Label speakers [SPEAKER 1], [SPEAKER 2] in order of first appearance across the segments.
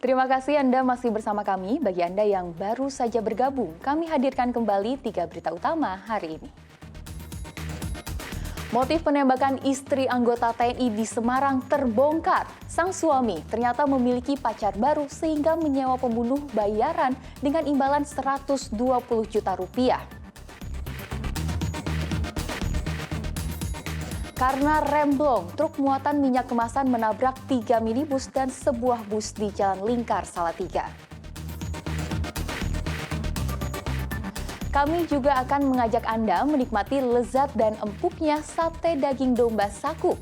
[SPEAKER 1] Terima kasih Anda masih bersama kami. Bagi Anda yang baru saja bergabung, kami hadirkan kembali 3 berita utama hari ini. Motif penembakan istri anggota TNI di Semarang terbongkar. Sang suami ternyata memiliki pacar baru sehingga menyewa pembunuh bayaran dengan imbalan 120 juta rupiah. Karena remblong, truk muatan minyak kemasan menabrak 3 minibus dan sebuah bus di Jalan Lingkar, Salatiga. Kami juga akan mengajak Anda menikmati lezat dan empuknya sate daging domba Saku.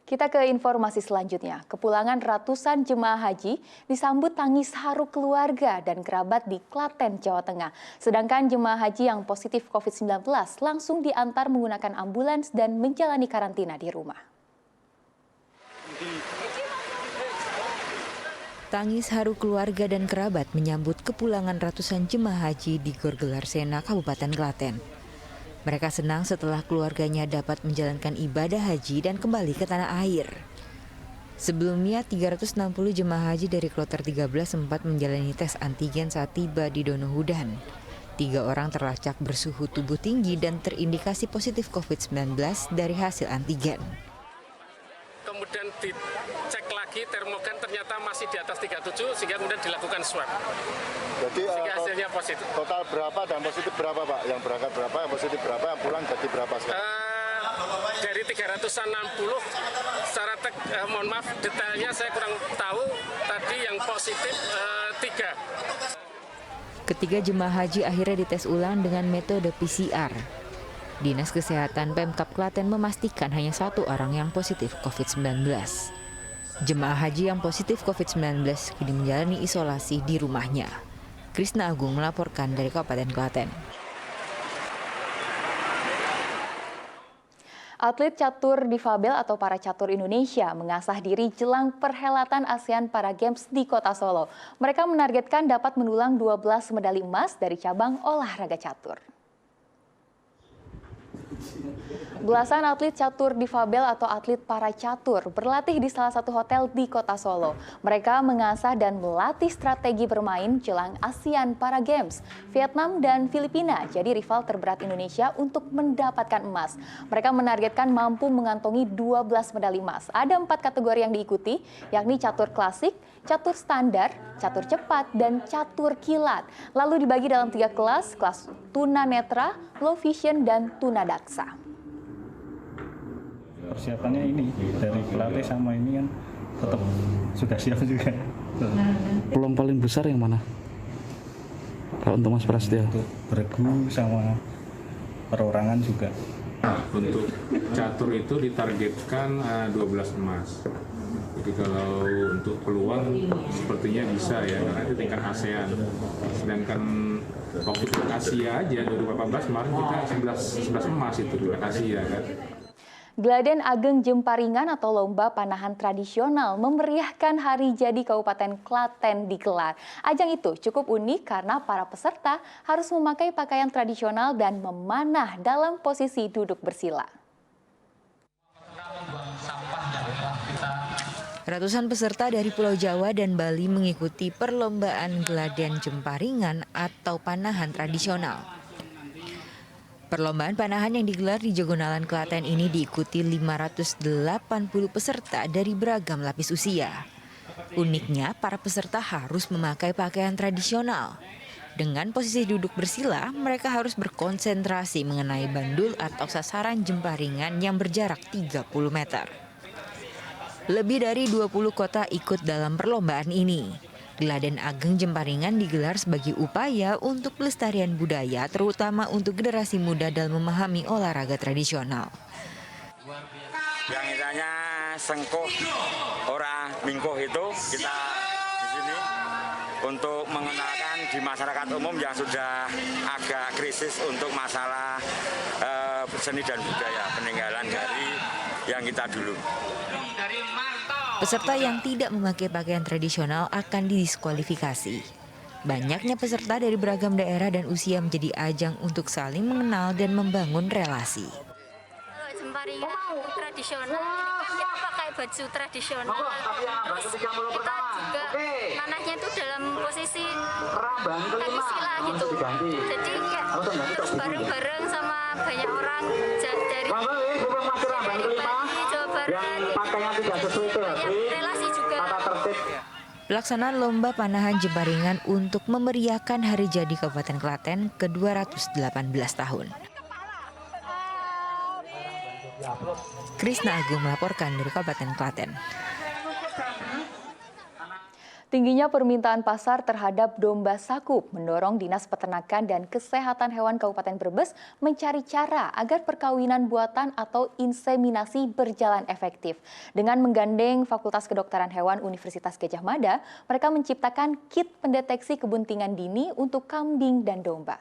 [SPEAKER 1] Kita ke informasi selanjutnya. Kepulangan ratusan jemaah haji disambut tangis haru keluarga dan kerabat di Klaten, Jawa Tengah. Sedangkan jemaah haji yang positif COVID-19 langsung diantar menggunakan ambulans dan menjalani karantina di rumah.
[SPEAKER 2] Tangis haru keluarga dan kerabat menyambut kepulangan ratusan jemaah haji di Gor Gelar Sena, Kabupaten Klaten. Mereka senang setelah keluarganya dapat menjalankan ibadah haji dan kembali ke tanah air. Sebelumnya, 360 jemaah haji dari kloter 13 sempat menjalani tes antigen saat tiba di Donohudan. 3 orang terlacak bersuhu tubuh tinggi dan terindikasi positif COVID-19 dari hasil antigen.
[SPEAKER 3] Kemudian dicek lagi termogan ternyata masih di atas 37 sehingga kemudian dilakukan swab.
[SPEAKER 4] Jadi
[SPEAKER 3] sehingga hasilnya positif.
[SPEAKER 4] Total berapa dan positif berapa Pak? Yang berangkat berapa, yang positif berapa, yang pulang jadi berapa sekarang?
[SPEAKER 3] Dari 360 secara mohon maaf detailnya saya kurang tahu. Tadi yang positif 3.
[SPEAKER 2] Ketiga jemaah haji akhirnya dites ulang dengan metode PCR. Dinas Kesehatan Pemkab Klaten memastikan hanya 1 orang yang positif COVID-19. Jemaah haji yang positif COVID-19 kini menjalani isolasi di rumahnya. Krisna Agung melaporkan dari Kabupaten Klaten.
[SPEAKER 1] Atlet catur difabel atau para catur Indonesia mengasah diri jelang perhelatan ASEAN Para Games di Kota Solo. Mereka menargetkan dapat mendulang 12 medali emas dari cabang olahraga catur. Belasan atlet catur difabel atau atlet para catur berlatih di salah satu hotel di Kota Solo. Mereka mengasah dan melatih strategi bermain jelang ASEAN Para Games. Vietnam dan Filipina jadi rival terberat Indonesia untuk mendapatkan emas. Mereka menargetkan mampu mengantongi 12 medali emas. Ada 4 kategori yang diikuti, yakni catur klasik, catur standar, catur cepat, dan catur kilat. Lalu dibagi dalam 3 kelas tunanetra, low vision, dan tunadaksa.
[SPEAKER 5] Persiapannya ini dari pelatih sama ini kan tetap sudah siap juga.
[SPEAKER 6] Peluang paling besar yang mana? Kalau untuk Mas Prasetyo?
[SPEAKER 5] Untuk bergu sama perorangan juga.
[SPEAKER 7] Untuk catur itu ditargetkan 12 emas. Jadi kalau untuk peluang sepertinya bisa ya, karena itu tingkat ASEAN. Sedangkan waktu ke Asia aja 2018 kemarin kita 11 emas itu tingkat Asia kan.
[SPEAKER 1] Gladen Ageng Jemparingan atau lomba panahan tradisional memeriahkan Hari Jadi Kabupaten Klaten digelar. Ajang itu cukup unik karena para peserta harus memakai pakaian tradisional dan memanah dalam posisi duduk bersila.
[SPEAKER 2] Ratusan peserta dari Pulau Jawa dan Bali mengikuti perlombaan Gladen Jemparingan atau panahan tradisional. Perlombaan panahan yang digelar di Jogonalan Klaten ini diikuti 580 peserta dari beragam lapis usia. Uniknya, para peserta harus memakai pakaian tradisional. Dengan posisi duduk bersila, mereka harus berkonsentrasi mengenai bandul atau sasaran jemparingan yang berjarak 30 meter. Lebih dari 20 kota ikut dalam perlombaan ini. Gladen Ageng Jemparingan digelar sebagai upaya untuk pelestarian budaya, terutama untuk generasi muda dalam memahami olahraga tradisional.
[SPEAKER 8] Yang istilahnya sengkuh, ora mingkuh itu kita di sini untuk mengenalkan di masyarakat umum yang sudah agak krisis untuk masalah seni dan budaya, peninggalan dari yang kita dulu.
[SPEAKER 2] Peserta yang tidak memakai pakaian tradisional akan didiskualifikasi. Banyaknya peserta dari beragam daerah dan usia menjadi ajang untuk saling mengenal dan membangun relasi.
[SPEAKER 9] Kalau jemparingan tradisional ini kan kita pakai baju tradisional. Terus kita juga manahnya itu dalam posisi tadi sila gitu. Jadi kayak terus bareng-bareng sama banyak orang dari Bali, Jawa Barat. Banyak relasi juga.
[SPEAKER 2] Pelaksanaan lomba panahan jemparingan untuk memeriahkan Hari Jadi Kabupaten Klaten ke-218 tahun. Krisna Agung melaporkan dari Kabupaten Klaten.
[SPEAKER 1] Tingginya permintaan pasar terhadap domba sakup mendorong Dinas Peternakan dan Kesehatan Hewan Kabupaten Brebes mencari cara agar perkawinan buatan atau inseminasi berjalan efektif. Dengan menggandeng Fakultas Kedokteran Hewan Universitas Gadjah Mada, mereka menciptakan kit pendeteksi kebuntingan dini untuk kambing dan domba.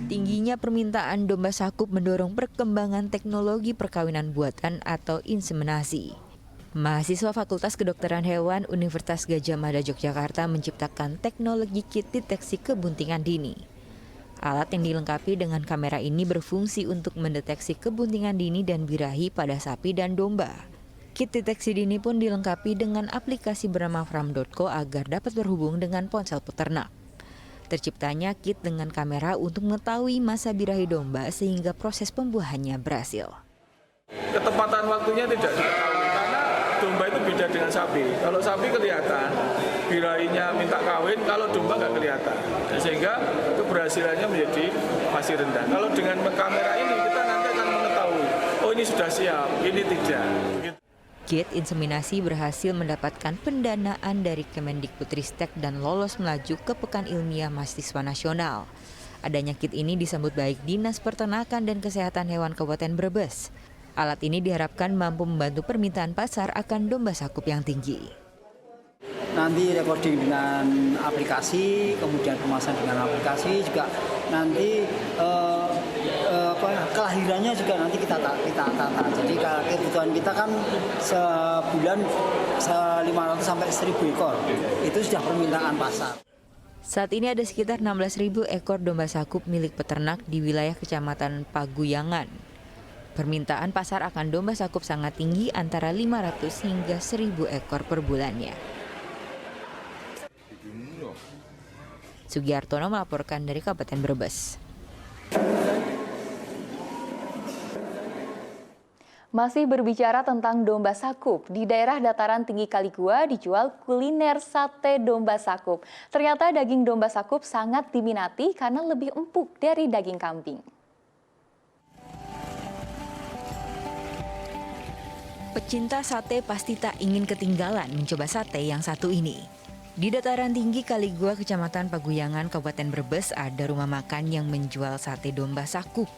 [SPEAKER 2] Tingginya permintaan domba sakup mendorong perkembangan teknologi perkawinan buatan atau inseminasi. Mahasiswa Fakultas Kedokteran Hewan Universitas Gadjah Mada Yogyakarta menciptakan teknologi kit deteksi kebuntingan dini. Alat yang dilengkapi dengan kamera ini berfungsi untuk mendeteksi kebuntingan dini dan birahi pada sapi dan domba. Kit deteksi dini pun dilengkapi dengan aplikasi bernama Fram.co agar dapat berhubung dengan ponsel peternak. Terciptanya kit dengan kamera untuk mengetahui masa birahi domba sehingga proses pembuahannya berhasil.
[SPEAKER 10] Ketepatan waktunya tidak diketahui karena domba itu beda dengan sapi. Kalau sapi kelihatan, birahinya minta kawin, kalau domba nggak kelihatan. Sehingga keberhasilannya menjadi masih rendah. Kalau dengan kamera ini kita nanti akan mengetahui, oh ini sudah siap, ini tidak.
[SPEAKER 2] Kit inseminasi berhasil mendapatkan pendanaan dari Kemendikbudristek dan lolos melaju ke Pekan Ilmiah Mahasiswa Nasional. Adanya kit ini disambut baik Dinas Peternakan dan Kesehatan Hewan Kabupaten Brebes. Alat ini diharapkan mampu membantu permintaan pasar akan domba sakup yang tinggi.
[SPEAKER 11] Nanti recording dengan aplikasi, kemudian pemasaran dengan aplikasi juga nanti kelahirannya juga nanti kita tata. Jadi kebutuhan kita kan sebulan 500 sampai 1.000 ekor. Itu sudah permintaan pasar.
[SPEAKER 2] Saat ini ada sekitar 16.000 ekor domba sakup milik peternak di wilayah Kecamatan Paguyangan. Permintaan pasar akan domba sakup sangat tinggi antara 500 hingga 1.000 ekor per bulannya. Sugiartono melaporkan dari Kabupaten Brebes.
[SPEAKER 1] Masih berbicara tentang domba sakup, di daerah dataran tinggi Kaligua dijual kuliner sate domba sakup. Ternyata daging domba sakup sangat diminati karena lebih empuk dari daging kambing.
[SPEAKER 2] Pecinta sate pasti tak ingin ketinggalan mencoba sate yang satu ini. Di dataran tinggi Kaligua, Kecamatan Paguyangan, Kabupaten Brebes, ada rumah makan yang menjual sate domba sakup.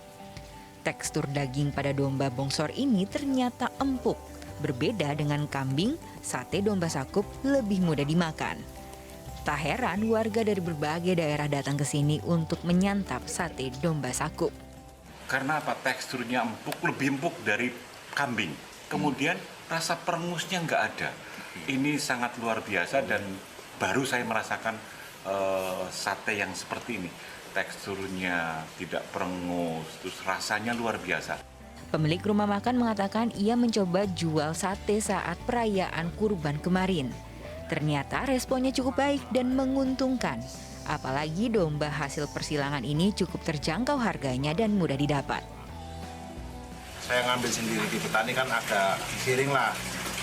[SPEAKER 2] Tekstur daging pada domba bongsor ini ternyata empuk. Berbeda dengan kambing, sate domba sakup lebih mudah dimakan. Tak heran warga dari berbagai daerah datang ke sini untuk menyantap sate domba sakup.
[SPEAKER 12] Karena apa? Teksturnya empuk, lebih empuk dari kambing. Kemudian rasa perengusnya nggak ada. Ini sangat luar biasa dan baru saya merasakan sate yang seperti ini. Teksturnya tidak perengus, terus rasanya luar biasa.
[SPEAKER 2] Pemilik rumah makan mengatakan ia mencoba jual sate saat perayaan Kurban kemarin. Ternyata responnya cukup baik dan menguntungkan. Apalagi domba hasil persilangan ini cukup terjangkau harganya dan mudah didapat.
[SPEAKER 4] Saya ngambil sendiri di petani kan agak siring lah.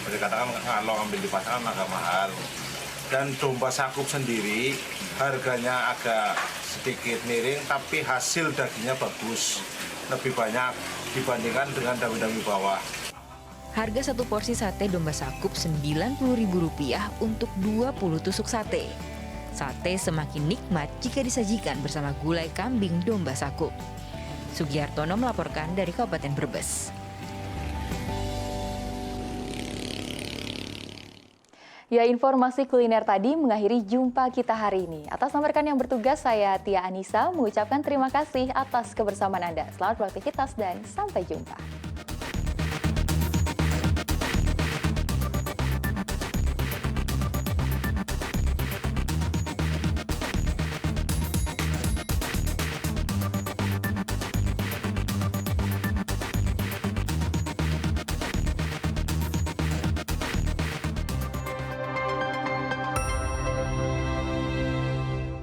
[SPEAKER 4] Boleh katakan kalau ngambil di pasar kan agak mahal. Dan domba sakup sendiri harganya agak sedikit miring tapi hasil dagingnya bagus. Lebih banyak dibandingkan dengan daging-daging bawah.
[SPEAKER 2] Harga satu porsi sate domba sakup Rp90.000 untuk 20 tusuk sate. Sate semakin nikmat jika disajikan bersama gulai kambing domba sakup. Sugiartono melaporkan dari Kabupaten Brebes.
[SPEAKER 1] Ya, informasi kuliner tadi mengakhiri jumpa kita hari ini. Atas nama rekan yang bertugas, saya Tia Anissa mengucapkan terima kasih atas kebersamaan Anda. Selamat beraktivitas dan sampai jumpa.